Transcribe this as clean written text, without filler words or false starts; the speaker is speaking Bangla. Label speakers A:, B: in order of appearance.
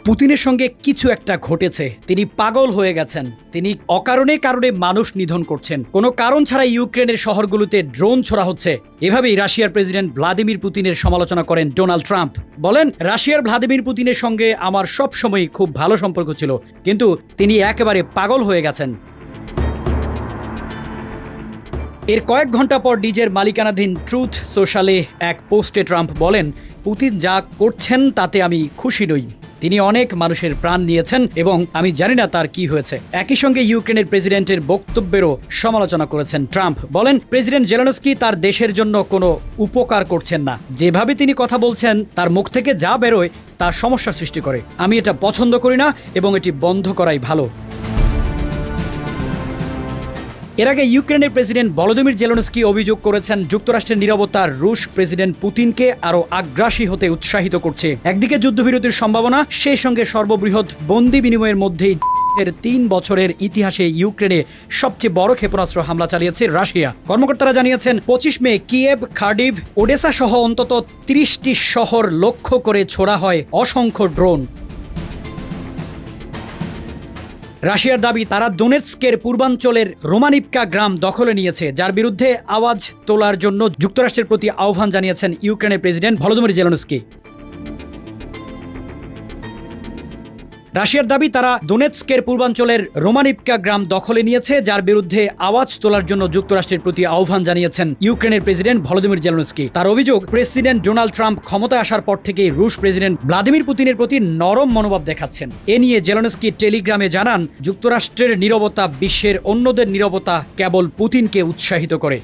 A: পুতিনের সঙ্গে কিছু একটা ঘটেছে। তিনি পাগল হয়ে গেছেন। তিনি অকারণে কারণে মানুষ নিধন করছেন। কোনো কারণ ছাড়া ইউক্রেনের শহরগুলোতে ড্রোন ছোড়া হচ্ছে। এভাবেই রাশিয়ার প্রেসিডেন্ট ভ্লাদিমির পুতিনের সমালোচনা করেন ডোনাল্ড ট্রাম্প। বলেন, রাশিয়ার ভ্লাদিমির পুতিনের সঙ্গে আমার সবসময়ই খুব ভালো সম্পর্ক ছিল, কিন্তু তিনি একেবারে পাগল হয়ে গেছেন। এর কয়েক ঘন্টা পর নিজের মালিকানাধীন ট্রুথ সোশ্যালে এক পোস্টে ট্রাম্প বলেন, পুতিন যা করছেন তাতে আমি খুশি নই। তিনি অনেক মানুষের প্রাণ নিয়েছেন এবং আমি জানি না তার কি হয়েছে। একই সঙ্গে ইউক্রেনের প্রেসিডেন্টের বক্তব্যেরও সমালোচনা করেছেন ট্রাম্প। বলেন, প্রেসিডেন্ট জেলেনস্কি তার দেশের জন্য কোনো উপকার করছেন না। যেভাবে তিনি কথা বলছেন, তার মুখ থেকে যা বেরোয় তা সমস্যার সৃষ্টি করে। আমি এটা পছন্দ করি না এবং এটি বন্ধ করাই ভালো। এর আগে ইউক্রেনের প্রেসিডেন্ট ভলোদিমির জেলেনস্কি অভিযোগ করেছেন, যুক্তরাষ্ট্রের নীরবতা রুশ প্রেসিডেন্ট পুতিনকে আরও আগ্রাসী হতে উৎসাহিত করছে। একদিকে যুদ্ধবিরতির সম্ভাবনা, সেই সঙ্গে সর্ববৃহৎ বন্দি বিনিময়ের মধ্যেই এর ৩ বছরের ইতিহাসে ইউক্রেনে সবচেয়ে বড় ক্ষেপণাস্ত্র হামলা চালিয়েছে রাশিয়া। কর্মকর্তারা জানিয়েছেন, ২৫ মে কিয়েভ, কার্ডিভ, ওডেসা সহ অন্তত ৩০টি শহর লক্ষ্য করে ছোড়া হয় অসংখ্য ড্রোন। রাশিয়ার দাবি, তারা দোনেৎস্কের পূর্বাঞ্চলের রোমানিভকা গ্রাম দখলে নিয়েছে, যার বিরুদ্ধে আওয়াজ তোলার জন্য যুক্তরাষ্ট্রের প্রতি আহ্বান জানিয়েছেন ইউক্রেনের প্রেসিডেন্ট ভলোদিমির জেলেনস্কি। রাশিয়ার দাবি, তারা দোনেৎস্কের পূর্বাঞ্চলের রোমানিভকা গ্রাম দখলে নিয়েছে, যার বিরুদ্ধে আওয়াজ তোলার জন্য যুক্তরাষ্ট্রের প্রতি আহ্বান জানিয়েছেন ইউক্রেনের প্রেসিডেন্ট ভলোদিমির জেলেনস্কি। তার অভিযোগ, প্রেসিডেন্ট ডোনাল্ড ট্রাম্প ক্ষমতায় আসার পর থেকেই রুশ প্রেসিডেন্ট ভ্লাদিমির পুতিনের প্রতি নরম মনোভাব দেখাচ্ছেন। এ নিয়ে জেলেনস্কি টেলিগ্রামে জানান, যুক্তরাষ্ট্রের নীরবতা বিশ্বের অন্যদের নীরবতা কেবল পুতিনকে উৎসাহিত করে।